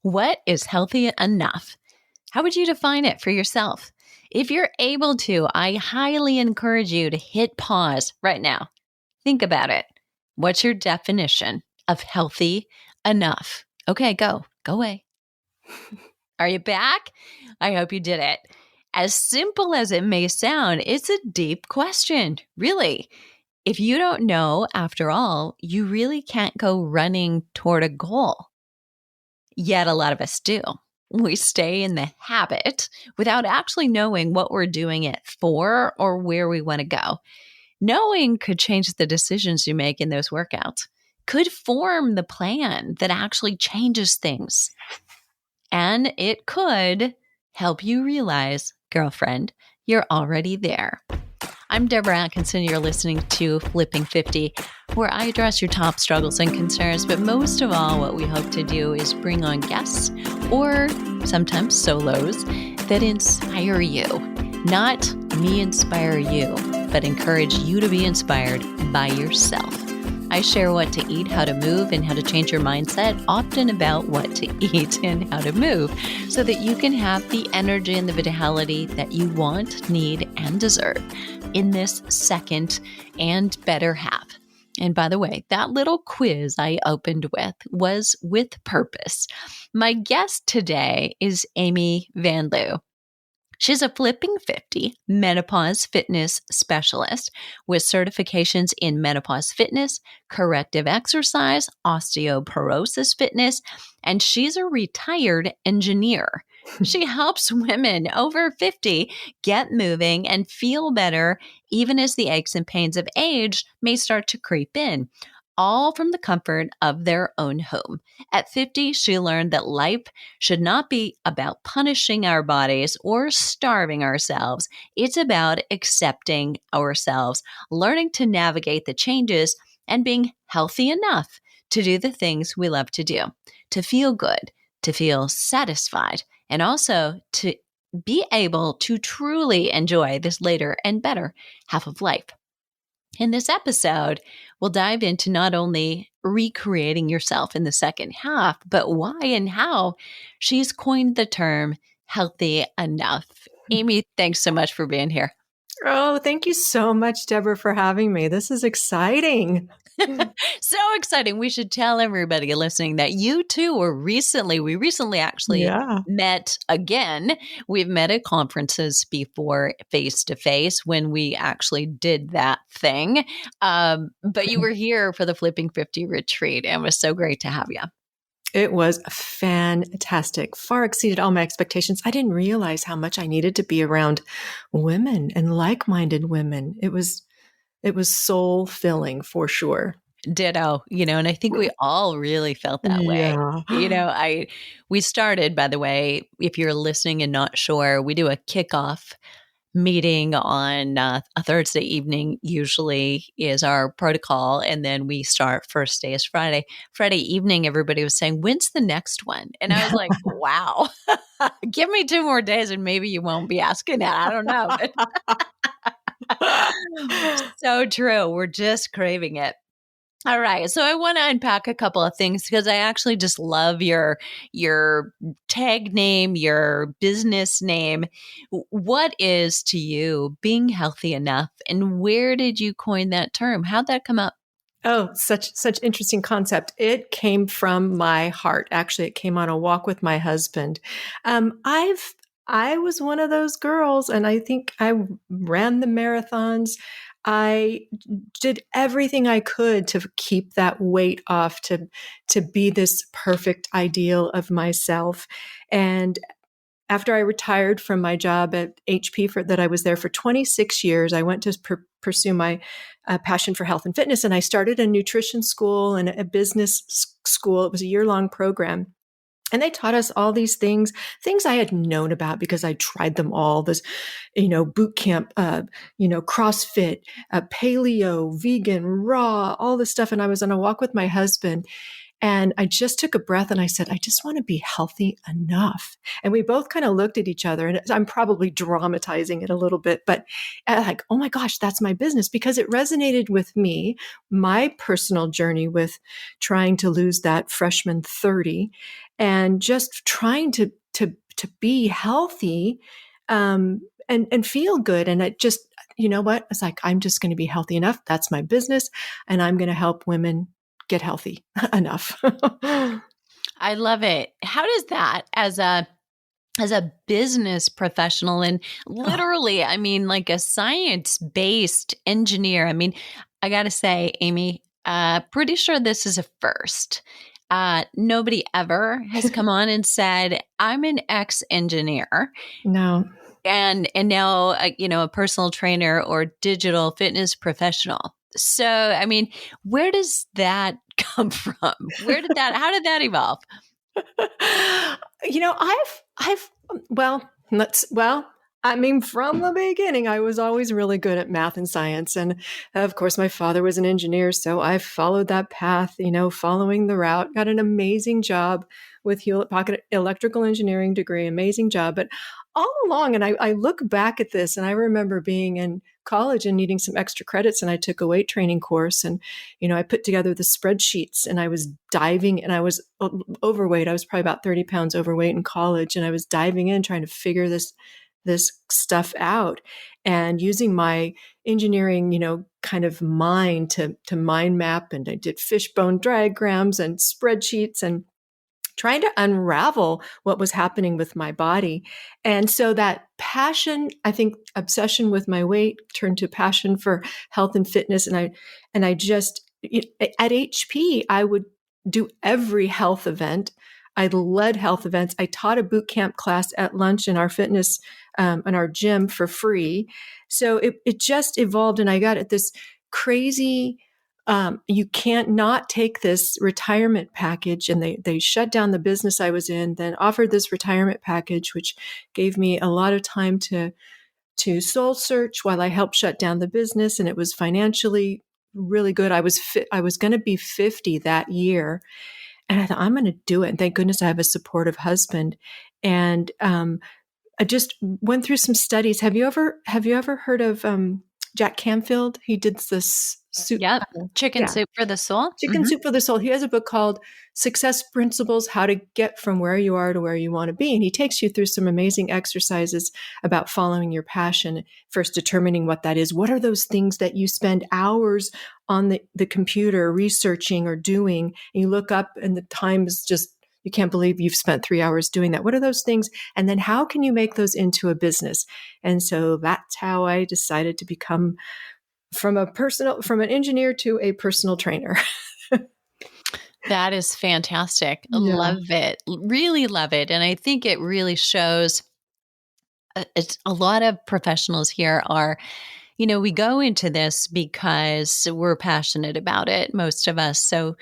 What is healthy enough? How would you define it for yourself? If you're able to, I highly encourage you to hit pause right now. Think about it. What's your definition of healthy enough? Okay, go away. Are you back? I hope you did it. As simple as it may sound, it's a deep question, really. If you don't know, after all, you really can't go running toward a goal. Yet a lot of us do. We stay in the habit without actually knowing what we're doing it for or where we want to go. Knowing could change the decisions you make in those workouts, could form the plan that actually changes things. And it could help you realize, girlfriend, you're already there. I'm Deborah Atkinson. You're listening to Flipping 50, where I address your top struggles and concerns. But most of all, what we hope to do is bring on guests or sometimes solos that inspire you. Not me inspire you, but encourage you to be inspired by yourself. I share what to eat, how to move, and how to change your mindset, often about what to eat and how to move, so that you can have the energy and the vitality that you want, need, and deserve in this second and better half. And by the way, that little quiz I opened with was with purpose. My guest today is Amy VanLiew. She's a Flipping 50 Menopause Fitness Specialist with certifications in Menopause Fitness, Corrective Exercise, Osteoporosis Fitness, and she's a retired engineer. She helps women over 50 get moving and feel better, even as the aches and pains of age may start to creep in, all from the comfort of their own home. At 50, she learned that life should not be about punishing our bodies or starving ourselves. It's about accepting ourselves, learning to navigate the changes, and being healthy enough to do the things we love to do, to feel good, to feel satisfied, and also to be able to truly enjoy this later and better half of life. In this episode, we'll dive into not only recreating yourself in the second half, but why and how she's coined the term healthy enough. Amy, thanks so much for being here. Oh, thank you so much, Deborah, for having me. This is exciting. So exciting. We should tell everybody listening that you too we recently actually met again. We've met at conferences before face to face when we actually did that thing. But you were here for the Flipping 50 retreat and it was so great to have you. It was fantastic, far exceeded all my expectations. I didn't realize how much I needed to be around women and like-minded women. It was soul filling for sure. Ditto, and I think we all really felt that way. We started, by the way, if you're listening and not sure, we do a kickoff meeting on a Thursday evening, usually is our protocol. And then we start first day is Friday. Friday evening, everybody was saying, when's the next one? And I was like, wow, give me 2 more days and maybe you won't be asking that. I don't know. So true. We're just craving it. All right. So I want to unpack a couple of things because I actually just love your tag name, your business name. What is to you being healthy enough and where did you coin that term? How'd that come up? Oh, such interesting concept. It came from my heart. Actually, it came on a walk with my husband. I was one of those girls and I think I ran the marathons. I did everything I could to keep that weight off, to be this perfect ideal of myself. And after I retired from my job at HP that I was there for 26 years, I went to pursue my passion for health and fitness. And I started a nutrition school and a business school. It was a year-long program. And they taught us all these things I had known about because I tried them all. This, boot camp, CrossFit, paleo, vegan, raw, all this stuff. And I was on a walk with my husband And I just took a breath and I said, I just want to be healthy enough. And we both kind of looked at each other, and I'm probably dramatizing it a little bit, but like, oh my gosh, that's my business, because it resonated with me, my personal journey with trying to lose that freshman 30 and just trying to be healthy, and feel good. And it just, you know what? It's like, I'm just going to be healthy enough. That's my business. And I'm going to help women get healthy enough. I love it. How does that, as a business professional and literally, I mean, like a science-based engineer, I mean, I got to say, Amy, pretty sure this is a first. Nobody ever has come on and said, I'm an ex-engineer. No. And now, a personal trainer or digital fitness professional. So, I mean, where does that come from? How did that evolve? From the beginning, I was always really good at math and science. And of course, my father was an engineer. So I followed that path, following the route, got an amazing job with Hewlett Packard electrical engineering degree, amazing job. But all along, and I look back at this, and I remember being in college and needing some extra credits, and I took a weight training course, and I put together the spreadsheets, and I was diving, and I was overweight. I was probably about 30 pounds overweight in college, and I was diving in trying to figure this stuff out, and using my engineering, kind of mind to mind map. And I did fishbone diagrams and spreadsheets and trying to unravel what was happening with my body. And so that passion, I think obsession with my weight turned to passion for health and fitness. And I just, at HP, I would do every health event. I led health events. I taught a boot camp class at lunch in our fitness, in our gym for free. So it just evolved, and I got at this crazy, you can't not take this retirement package. And they shut down the business I was in, then offered this retirement package, which gave me a lot of time to soul search while I helped shut down the business. And it was financially really good. I was going to be 50 that year. And I thought, I'm going to do it. And thank goodness I have a supportive husband. And I just went through some studies. Have you ever heard of Jack Canfield? He did this soup. Yep. Chicken Soup for the Soul. Chicken Soup for the Soul. He has a book called Success Principles, How to Get from Where You Are to Where You Want to Be. And he takes you through some amazing exercises about following your passion, first determining what that is. What are those things that you spend hours on the computer researching or doing? And you look up and the time is just, you can't believe you've spent 3 hours doing that. What are those things? And then how can you make those into a business? And so that's how I decided to become from an engineer to a personal trainer. That is fantastic. Yeah. Love it. Really love it. And I think it really shows a lot of professionals here are, we go into this because we're passionate about it, most of us. So,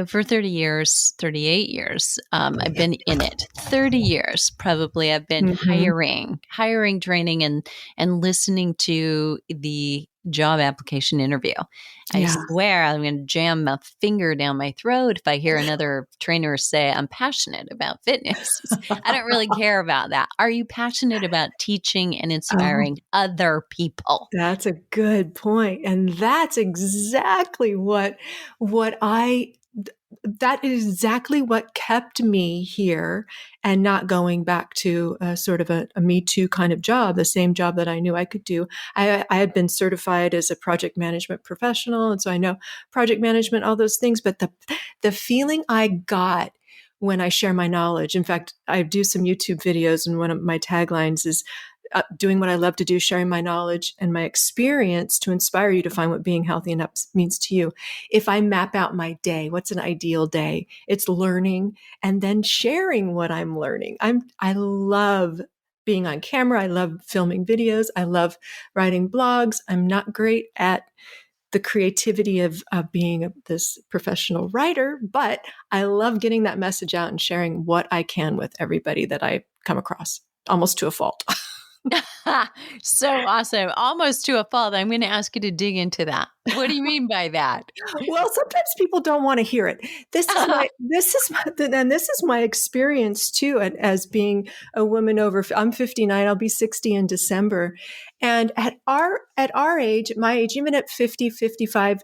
for 30 years, 38 years, I've been in it. 30 years, probably, I've been hiring, training, and listening to the job application interview. I swear I'm going to jam my finger down my throat if I hear another trainer say, I'm passionate about fitness. I don't really care about that. Are you passionate about teaching and inspiring other people? That's a good point. And that's exactly that is exactly what kept me here and not going back to sort of a Me Too kind of job, the same job that I knew I could do. I had been certified as a project management professional, and so I know project management, all those things. But the feeling I got when I share my knowledge, in fact, I do some YouTube videos, and one of my taglines is doing what I love to do, sharing my knowledge and my experience to inspire you to find what being healthy enough means to you. If I map out my day, what's an ideal day? It's learning and then sharing what I'm learning. I love being on camera. I love filming videos. I love writing blogs. I'm not great at the creativity of being this professional writer, but I love getting that message out and sharing what I can with everybody that I come across, almost to a fault. So awesome. Almost to a fault. I'm going to ask you to dig into that. What do you mean by that? Well, sometimes people don't want to hear it. This is my experience too, as being a woman over. I'm 59. I'll be 60 in December, and at our age, my age, even at 50, 55,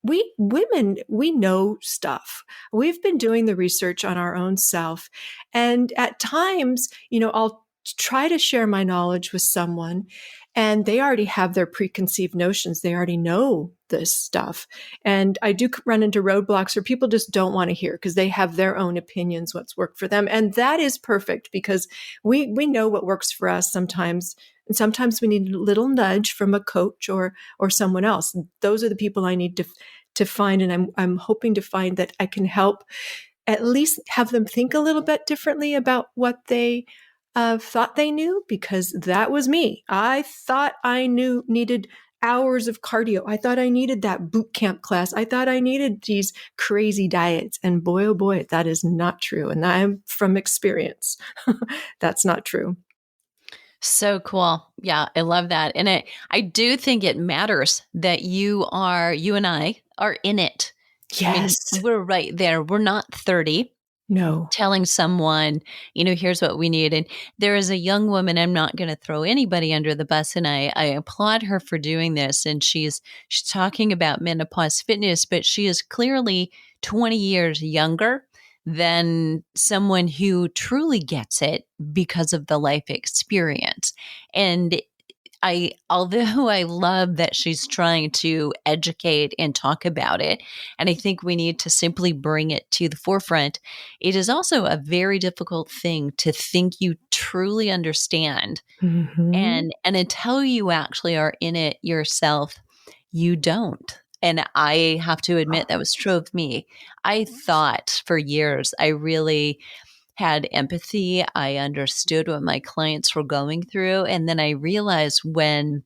we women, we know stuff. We've been doing the research on our own self, and at times, I'll try to share my knowledge with someone, and they already have their preconceived notions. They already know this stuff. And I do run into roadblocks where people just don't want to hear because they have their own opinions, what's worked for them. And that is perfect because we know what works for us sometimes. And sometimes we need a little nudge from a coach or someone else. Those are the people I need to find. And I'm hoping to find that I can help at least have them think a little bit differently about what they thought they knew, because that was me. I thought I needed hours of cardio. I thought I needed that boot camp class. I thought I needed these crazy diets. And boy, oh boy, that is not true. And I'm from experience. That's not true. So cool. Yeah, I love that. And I do think it matters that you and I are in it. Yes. I mean, we're right there. We're not 30. No. Telling someone, here's what we need. And there is a young woman, I'm not going to throw anybody under the bus, and I applaud her for doing this. And she's talking about menopause fitness, but she is clearly 20 years younger than someone who truly gets it because of the life experience. And although I love that she's trying to educate and talk about it, and I think we need to simply bring it to the forefront, it is also a very difficult thing to think you truly understand. Mm-hmm. And until you actually are in it yourself, you don't. And I have to admit that was true of me. I thought for years I really had empathy. I understood what my clients were going through. And then I realized when,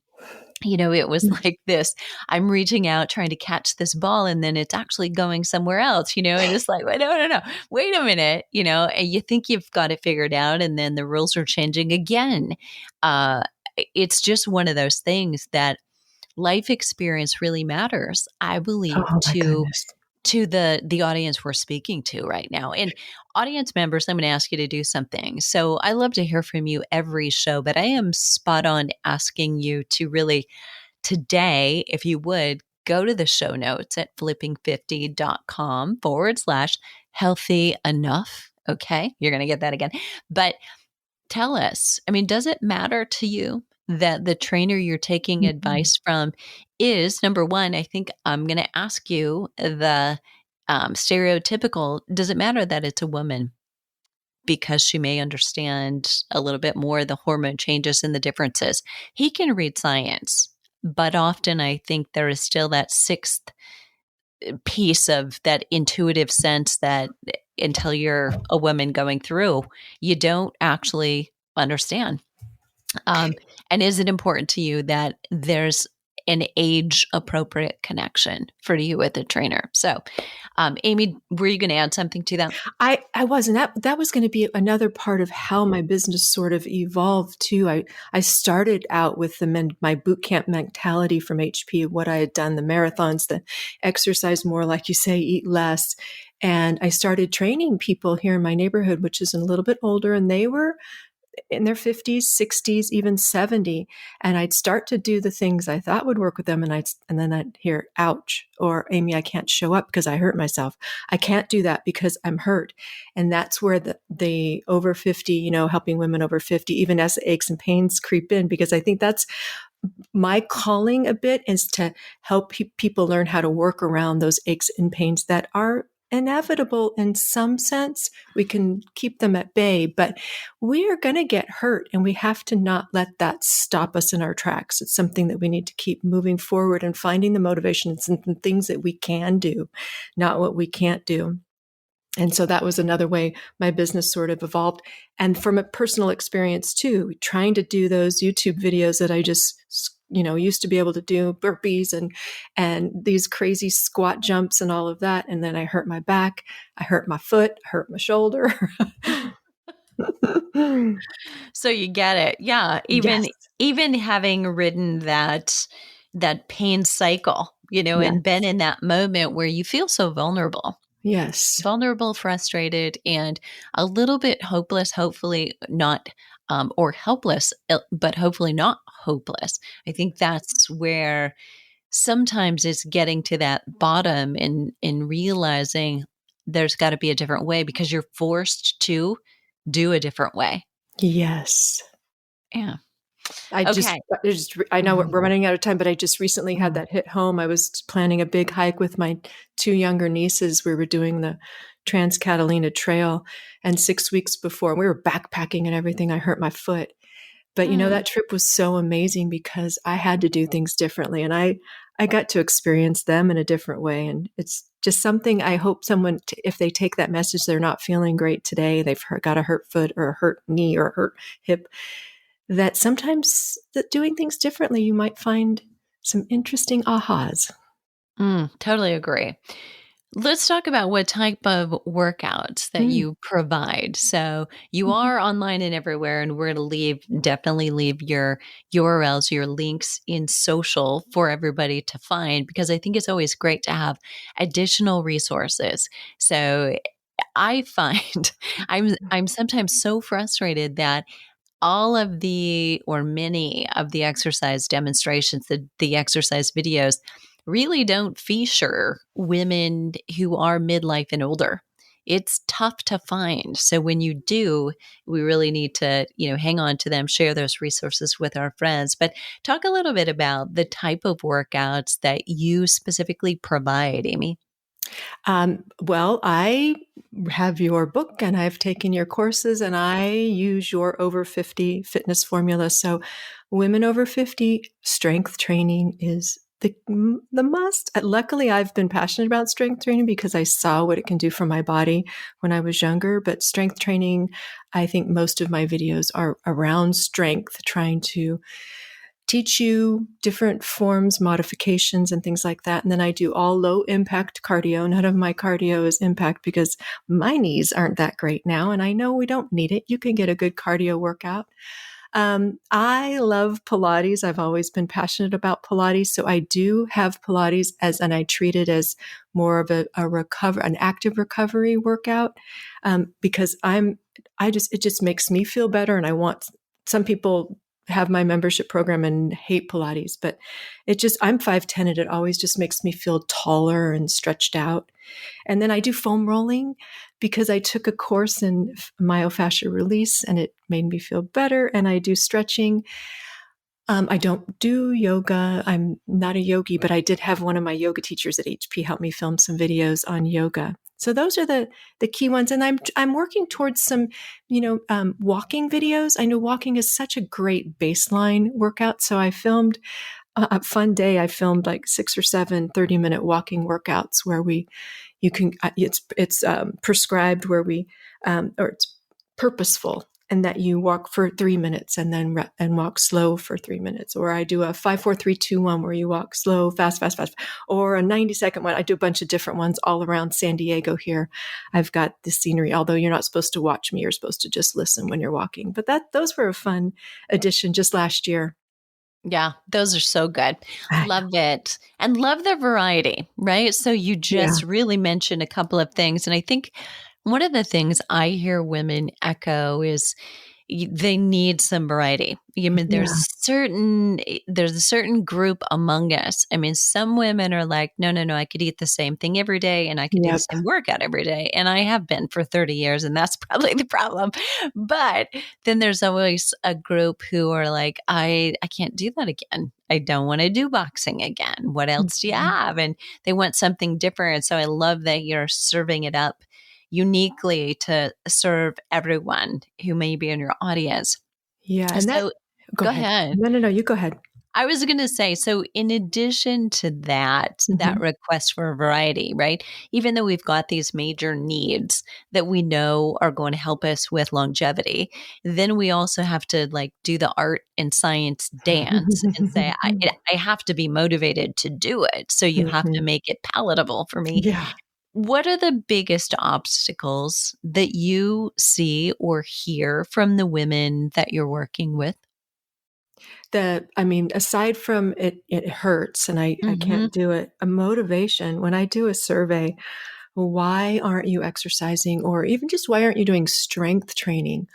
it was like this, I'm reaching out, trying to catch this ball, and then it's actually going somewhere else, and it's like, no, wait a minute, and you think you've got it figured out. And then the rules are changing again. It's just one of those things that life experience really matters, I believe, to the audience we're speaking to right now. And audience members, I'm going to ask you to do something. So I love to hear from you every show, but I am spot on asking you to really today, if you would, go to the show notes at flipping50.com/healthy enough. Okay. You're going to get that again. But tell us, does it matter to you that the trainer you're taking advice from is, number one, I think I'm going to ask you the stereotypical, does it matter that it's a woman? Because she may understand a little bit more the hormone changes and the differences. He can read science, but often I think there is still that sixth piece of that intuitive sense that until you're a woman going through, you don't actually understand. And is it important to you that there's an age appropriate connection for you with a trainer? So, Amy, were you going to add something to that? I wasn't. That was going to be another part of how my business sort of evolved too. I started out with my boot camp mentality from HP, what I had done, the marathons, the exercise more, like you say, eat less. And I started training people here in my neighborhood, which is a little bit older, and they were in their 50s, 60s, even 70. And I'd start to do the things I thought would work with them. And then I'd hear, ouch, or Amy, I can't show up because I hurt myself. I can't do that because I'm hurt. And that's where the over 50, helping women over 50, even as the aches and pains creep in, because I think that's my calling a bit, is to help people learn how to work around those aches and pains that are inevitable in some sense. We can keep them at bay, but we are going to get hurt, and we have to not let that stop us in our tracks. It's something that we need to keep moving forward and finding the motivations and the things that we can do, not what we can't do. And so that was another way my business sort of evolved. And from a personal experience too, trying to do those YouTube videos that I just used to be able to do, burpees and these crazy squat jumps and all of that. And then I hurt my back, I hurt my foot, hurt my shoulder. So you get it. Yeah. Yes. Even having ridden that pain cycle, Yes. and been in that moment where you feel so vulnerable. Yes. Vulnerable, frustrated, and a little bit hopeless, hopefully not, or helpless, but hopefully not hopeless. I think that's where sometimes it's getting to that bottom and in realizing there's got to be a different way because you're forced to do a different way. Yes. Yeah. I just, Okay. I just, I know we're Mhm. running out of time, but I just recently had Mm. that hit home. I was planning a big hike with my two younger nieces. We were doing the Trans Catalina Trail, and 6 weeks before, we were backpacking and everything. I hurt my foot. But Mm. that trip was so amazing because I had to do things differently, and I got to experience them in a different way. And it's just something I hope someone, if they take that message, they're not feeling great today, got a hurt foot or a hurt knee or a hurt hip, that sometimes that doing things differently, you might find some interesting ahas. Totally agree. Let's talk about what type of workouts that Mm. you provide. So you Mhm. are online and everywhere, and we're going to definitely leave your URLs, your links in social for everybody to find because I think it's always great to have additional resources. So I find I'm sometimes so frustrated that all of the or many of the exercise demonstrations, the exercise videos really don't feature women who are midlife and older. It's tough to find. So when you do, we really need to, hang on to them, share those resources with our friends. But talk a little bit about the type of workouts that you specifically provide, Amy. Well, I have your book and I've taken your courses and I use your over 50 fitness formula. So, women over 50 strength training is the must. Luckily, I've been passionate about strength training because I saw what it can do for my body when I was younger. But strength training, I think most of my videos are around strength, trying to teach you different forms, modifications, and things like that. And then I do all low impact cardio. None of my cardio is impact because my knees aren't that great now. And I know we don't need it. You can get a good cardio workout. I love Pilates. I've always been passionate about Pilates. So I do have Pilates and I treat it as more of an active recovery workout. Because it just makes me feel better. And some people have my membership program and hate Pilates, but I'm 5'10" and it always just makes me feel taller and stretched out. And then I do foam rolling because I took a course in myofascial release and it made me feel better. And I do stretching. I don't do yoga. I'm not a yogi, but I did have one of my yoga teachers at HP help me film some videos on yoga. So those are the key ones. And I'm working towards some, walking videos. I know walking is such a great baseline workout. So I filmed a fun day. I filmed like 6 or 7 30-minute walking workouts where it's prescribed or it's purposeful, and that you walk for 3 minutes and then and walk slow for 3 minutes. Or I do a 5, 4, 3, 2, 1 where you walk slow, fast, fast, fast, or a 90-second one. I do a bunch of different ones all around San Diego here. I've got the scenery, although you're not supposed to watch me, you're supposed to just listen when you're walking. But those were a fun addition just last year. Yeah, those are so good. I know. Love it. And love the variety, right? So you Yeah. just really mentioned a couple of things. And I think one of the things I hear women echo is they need some variety. I mean, Yeah. there's a certain group among us. I mean, some women are like, no, no, no, I could eat the same thing every day and I could do the Yep. same workout every day. And I have been for 30 years, and that's probably the problem. But then there's always a group who are like, I can't do that again. I don't want to do boxing again. What else do you Mhm. have? And they want something different. And so I love that you're serving it up uniquely to serve everyone who may be in your audience. Yeah. And So go go ahead. ahead. No, no, no, you go ahead. I was going to say, so in addition to that Mhm. request for variety, right? Even though we've got these major needs that we know are going to help us with longevity, then we also have to like do the art and science dance and say, I have to be motivated to do it. So you have to Mhm. make it palatable for me. Yeah. What are the biggest obstacles that you see or hear from the women that you're working with? I mean, aside from it hurts and I Mhm. can't do it, a motivation, when I do a survey, why aren't you exercising? Or even just why aren't you doing strength training?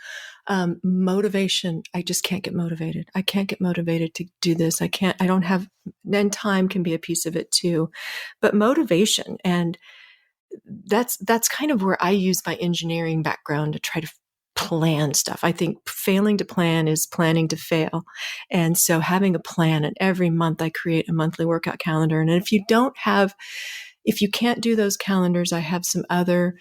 Motivation, I just can't get motivated. I can't get motivated to do this. I don't have, and time can be a piece of it too. But motivation, and that's kind of where I use my engineering background to try to plan stuff. I think failing to plan is planning to fail. And so having a plan, and every month I create a monthly workout calendar. And if you can't do those calendars, I have some other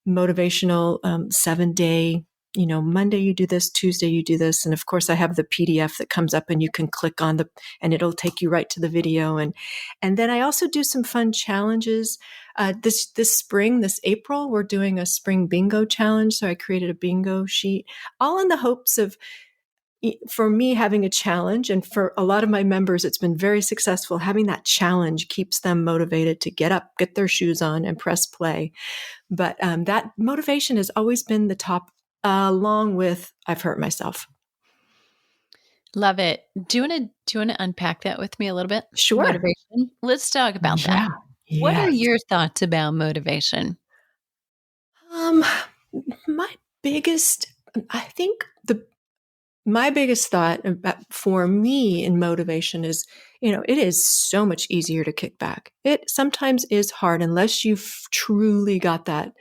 motivational 7 day, Monday you do this, Tuesday you do this. And of course I have the PDF that comes up and you can click on and it'll take you right to the video. And then I also do some fun challenges. This spring, this April, we're doing a spring bingo challenge. So I created a bingo sheet, all in the hopes of, for me, having a challenge. And for a lot of my members, it's been very successful. Having that challenge keeps them motivated to get up, get their shoes on, and press play. But that motivation has always been the top, along with I've hurt myself. Love it. Do you want to unpack that with me a little bit? Sure. Motivation. Let's talk about that. Yeah. What are Yes. your thoughts about motivation? Um, my biggest, I think my biggest thought about, for me in motivation is, it is so much easier to kick back. It sometimes is hard unless you've truly got that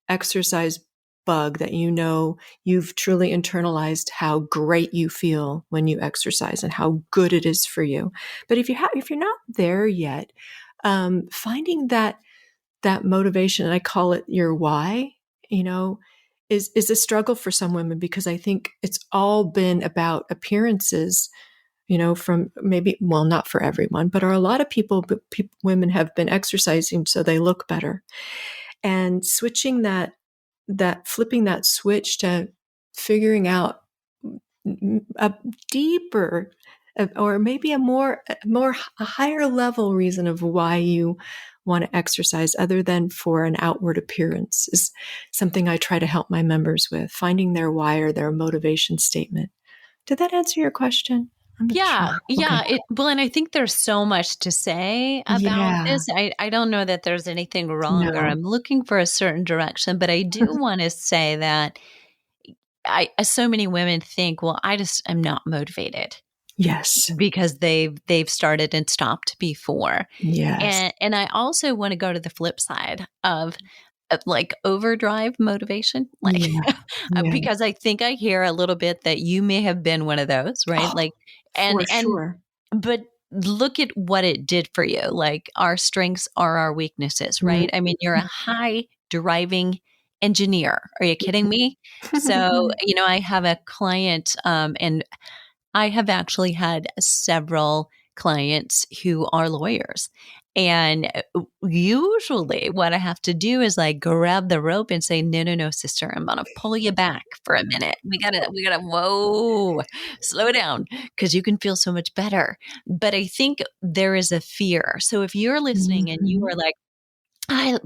exercise bug that you've truly internalized how great you feel when you exercise and how good it is for you. But if you're not there yet, finding that motivation, and I call it your why, you know, is a struggle for some women, because I think it's all been about appearances, from maybe, well, not for everyone, but are a lot of people, but women have been exercising so they look better. And switching flipping that switch to figuring out a deeper, or maybe a higher level reason of why you want to exercise other than for an outward appearance is something I try to help my members with, finding their why or their motivation statement. Did that answer your question? I'm not sure. Yeah, Okay. yeah. Well, and I think there's so much to say about Yeah. this. I don't know that there's anything wrong, or No. I'm looking for a certain direction, but I do want to say that so many women think, well, I just am not motivated Yes. because they've started and stopped before. Yes. And I also want to go to the flip side of like overdrive motivation, like Yeah. Yeah. because I think I hear a little bit that you may have been one of those, right? Oh, Like, for and sure. but look at what it did for you. Like, our strengths are our weaknesses, Mhm. right? I mean, you're a high driving engineer. Are you kidding me? So, I have a client, and I have actually had several clients who are lawyers. And usually, what I have to do is like grab the rope and say, no, no, no, sister, I'm going to pull you back for a minute. Whoa, slow down, because you can feel so much better. But I think there is a fear. So if you're listening and you are Mhm. like,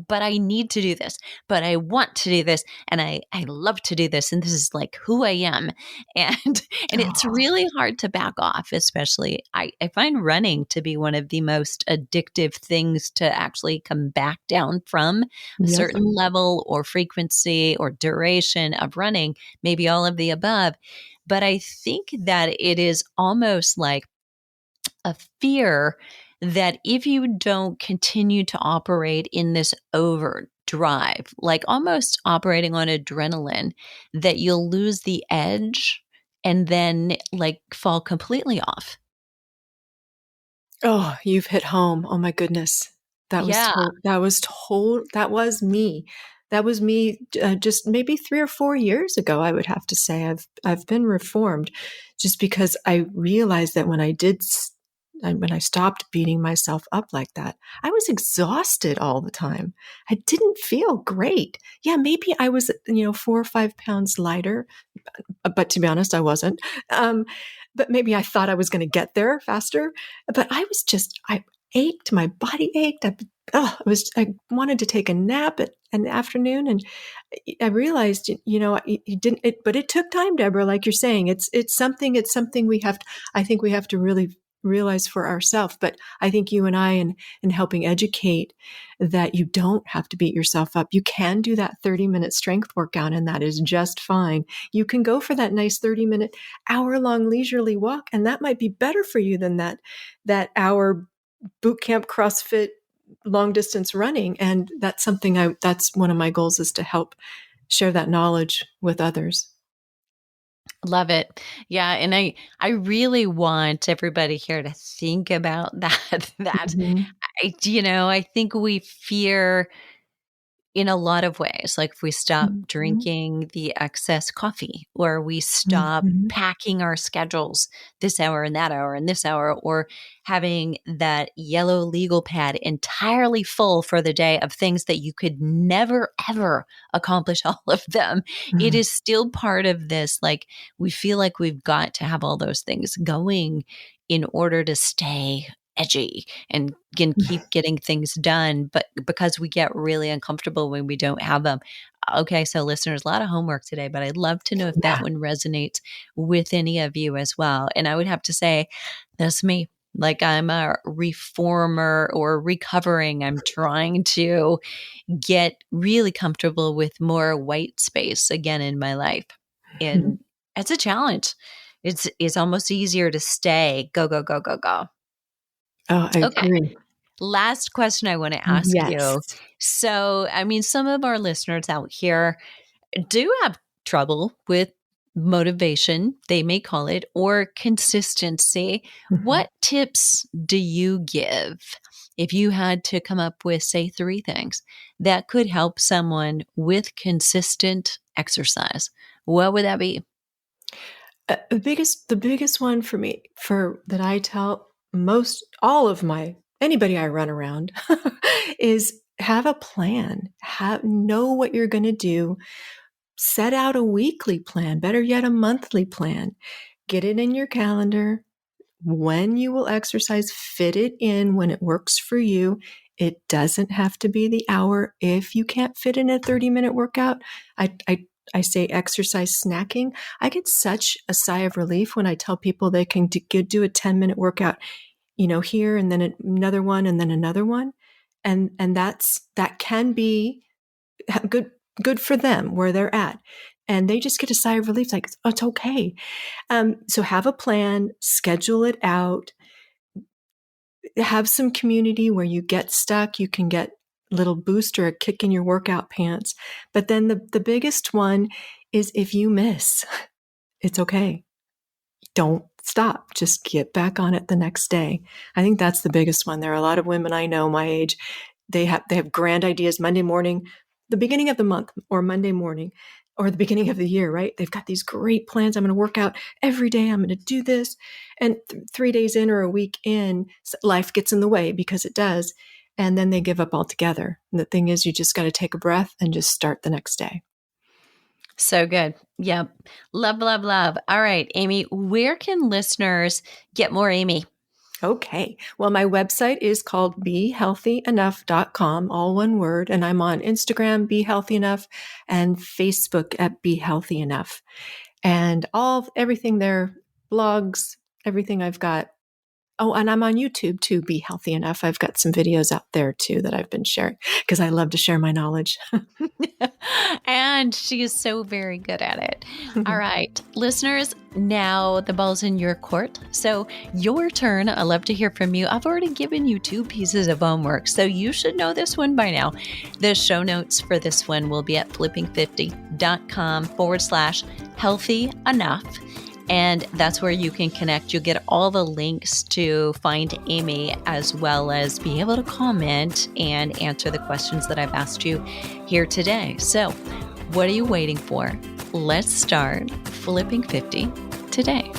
but I need to do this, but I want to do this, and I love to do this, and this is like who I am. And and it's Oh, really hard to back off, especially I find running to be one of the most addictive things to actually come back down from a yep. certain level or frequency or duration of running, maybe all of the above. But I think that it is almost like a fear that if you don't continue to operate in this overdrive, like almost operating on adrenaline, that you'll lose the edge and then like fall completely off. Oh, you've hit home. Oh my goodness. Yeah. That was me. That was me, just maybe 3 or 4 years ago, I would have to say. I've been reformed, just because I realized that when I stopped beating myself up like that, I was exhausted all the time. I didn't feel great. Yeah, maybe I was, 4 or 5 pounds lighter, but to be honest, I wasn't. Um, but maybe I thought I was going to get there faster. But I ached. My body ached. I wanted to take a nap in the afternoon, and I realized, you didn't, but it took time, Deborah, like you're saying. It's something I think we have to really realize for ourselves. But I think you and I, in helping educate, that you don't have to beat yourself up. You can do that 30-minute strength workout, and that is just fine. You can go for that nice 30-minute, hour-long leisurely walk, and that might be better for you than that hour boot camp CrossFit long distance running. And that's that's one of my goals, is to help share that knowledge with others. Love it. Yeah. And I really want everybody here to think about that, Mhm. I think we fear in a lot of ways. Like if we stop Mhm. drinking the excess coffee, or we stop Mhm. packing our schedules this hour and that hour and this hour, or having that yellow legal pad entirely full for the day of things that you could never, ever accomplish all of them. It Mhm. is still part of this. Like we feel like we've got to have all those things going in order to stay edgy and can keep getting things done, but because we get really uncomfortable when we don't have them. Okay, so listeners, a lot of homework today, but I'd love to know if that Yeah. one resonates with any of you as well. And I would have to say, that's me. Like I'm a reformer or recovering. I'm trying to get really comfortable with more white space again in my life. Mhm. And it's a challenge. It's almost easier to stay go, go, go, go, go. Oh, I Okay. agree. Last question I want to ask Yes. you. So, I mean, some of our listeners out here do have trouble with motivation, they may call it, or consistency. Mhm. What tips do you give if you had to come up with, say, 3 things that could help someone with consistent exercise? What would that be? The biggest one for me, for that I tell most all of my anybody I run around, is have a plan. Know what you're going to do. Set out a weekly plan, better yet, a monthly plan. Get it in your calendar. When you will exercise, fit it in when it works for you. It doesn't have to be the hour. If you can't fit in a 30-minute workout, I say exercise snacking. I get such a sigh of relief when I tell people they can do a 10-minute workout, here, and then another one, and then another one. And that can be good for them where they're at. And they just get a sigh of relief, like, oh, it's okay. So have a plan, schedule it out, have some community where you get stuck, you can get a little boost or a kick in your workout pants. But then the biggest one is, if you miss, it's okay. Don't stop. Just get back on it the next day. I think that's the biggest one. There are a lot of women I know my age. They have grand ideas Monday morning, the beginning of the month, or Monday morning, or the beginning of the year, right? They've got these great plans. I'm going to work out every day. I'm going to do this. And 3 days in or a week in, life gets in the way, because it does. And then they give up altogether. And the thing is, you just got to take a breath and just start the next day. So good. Yep. Love, love, love. All right, Amy, where can listeners get more Amy? Okay. Well, my website is called BeHealthyEnough.com, all one word. And I'm on Instagram, Be Healthy Enough, and Facebook at Be Healthy Enough. And everything there, blogs, everything I've got. Oh, and I'm on YouTube too, Be Healthy Enough. I've got some videos out there too that I've been sharing, because I love to share my knowledge. And she is so very good at it. All right, listeners, now the ball's in your court. So, your turn. I love to hear from you. I've already given you 2 pieces of homework, so you should know this one by now. The show notes for this one will be at flipping50.com/healthy enough. And that's where you can connect. You'll get all the links to find Amy, as well as be able to comment and answer the questions that I've asked you here today. So, what are you waiting for? Let's start flipping 50 today.